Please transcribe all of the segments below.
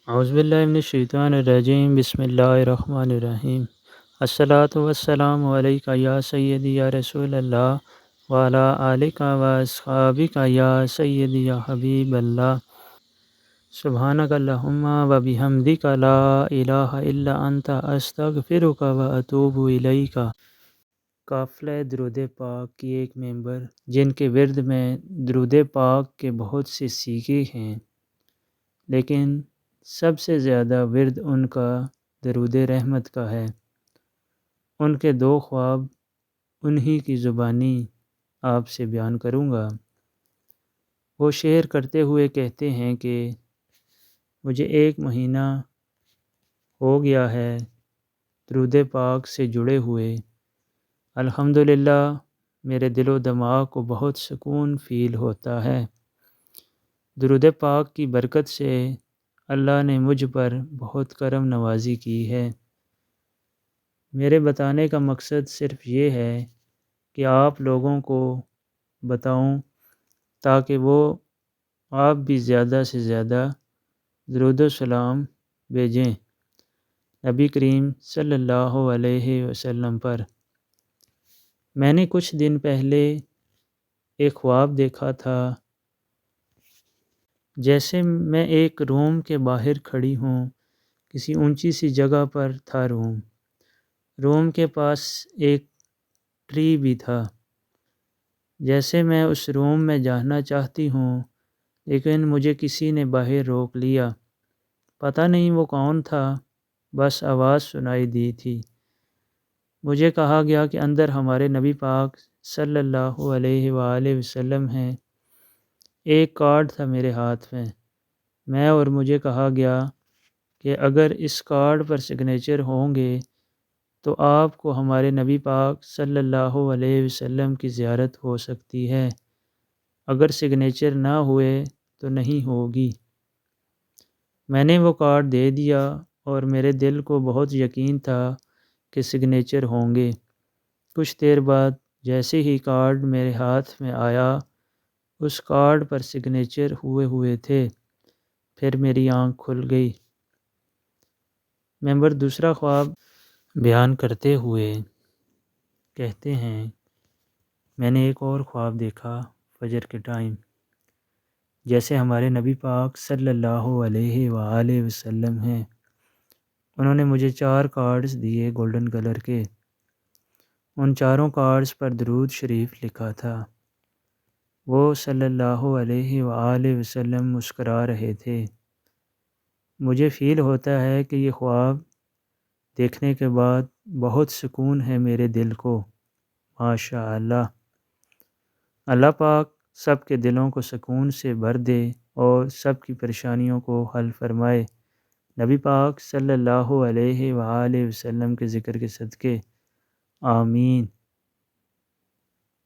اعوذ باللہ من الشیطان الرجیم، بسم اللہ الرحمن الرحیم۔ الصلاۃ والسلام علیکہ یا سیدی یا رسول اللہ وعلی آلک و اصحابک یا سیدی یا حبیب اللہ۔ سبحانک اللہم و بحمدک لا الہ الا انت استغفرک و اتوب الیک۔ قافلہ درود پاک کی ایک ممبر جن کے ورد میں درود پاک کے بہت سے سیغے ہیں، لیکن سب سے زیادہ ورد ان کا درود رحمت کا ہے۔ ان کے دو خواب انہی کی زبانی آپ سے بیان کروں گا۔ وہ شعر کرتے ہوئے کہتے ہیں کہ مجھے 1 مہینہ ہو گیا ہے درود پاک سے جڑے ہوئے۔ الحمدللہ میرے دل و دماغ کو بہت سکون فیل ہوتا ہے۔ درود پاک کی برکت سے اللہ نے مجھ پر بہت کرم نوازی کی ہے۔ میرے بتانے کا مقصد صرف یہ ہے کہ آپ لوگوں کو بتاؤں تاکہ وہ آپ بھی زیادہ سے زیادہ درود و سلام بھیجیں نبی کریم صلی اللہ علیہ وسلم پر۔ میں نے کچھ دن پہلے ایک خواب دیکھا تھا، جیسے میں ایک روم کے باہر کھڑی ہوں، کسی اونچی سی جگہ پر تھا روم کے پاس ایک ٹری بھی تھا۔ جیسے میں اس روم میں جانا چاہتی ہوں، لیکن مجھے کسی نے باہر روک لیا۔ پتہ نہیں وہ کون تھا، بس آواز سنائی دی تھی۔ مجھے کہا گیا کہ اندر ہمارے نبی پاک صلی اللہ علیہ وآلہ وسلم ہیں۔ ایک کارڈ تھا میرے ہاتھ میں اور مجھے کہا گیا کہ اگر اس کارڈ پر سگنیچر ہوں گے تو آپ کو ہمارے نبی پاک صلی اللہ علیہ وسلم کی زیارت ہو سکتی ہے، اگر سگنیچر نہ ہوئے تو نہیں ہوگی۔ میں نے وہ کارڈ دے دیا اور میرے دل کو بہت یقین تھا کہ سگنیچر ہوں گے۔ کچھ دیر بعد جیسے ہی کارڈ میرے ہاتھ میں آیا، اس کارڈ پر سگنیچر ہوئے تھے۔ پھر میری آنکھ کھل گئی۔ ممبر دوسرا خواب بیان کرتے ہوئے کہتے ہیں، میں نے ایک اور خواب دیکھا فجر کے ٹائم، جیسے ہمارے نبی پاک صلی اللہ علیہ وآلہ وسلم ہیں۔ انہوں نے مجھے 4 کارڈز دیے گولڈن کلر کے۔ ان چاروں کارڈز پر درود شریف لکھا تھا۔ وہ صلی اللہ علیہ وآلہ وسلم مسکرا رہے تھے۔ مجھے فیل ہوتا ہے کہ یہ خواب دیکھنے کے بعد بہت سکون ہے میرے دل کو۔ ماشاء اللہ۔ اللہ پاک سب کے دلوں کو سکون سے بھر دے اور سب کی پریشانیوں کو حل فرمائے، نبی پاک صلی اللہ علیہ وآلہ وسلم کے ذکر کے صدقے، آمین۔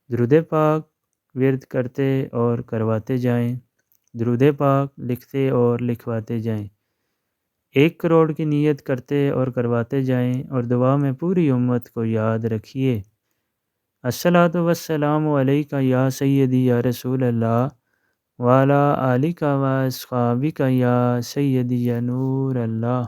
درود پاک ورد کرتے اور کرواتے جائیں، درود پاک لکھتے اور لکھواتے جائیں، 1 کروڑ کی نیت کرتے اور کرواتے جائیں، اور دعا میں پوری امت کو یاد رکھیے۔ الصلاۃ والسلام علیکہ یا سیدی یا رسول اللہ وعلی آلک و اصحابک یا سیدی یا نور اللہ۔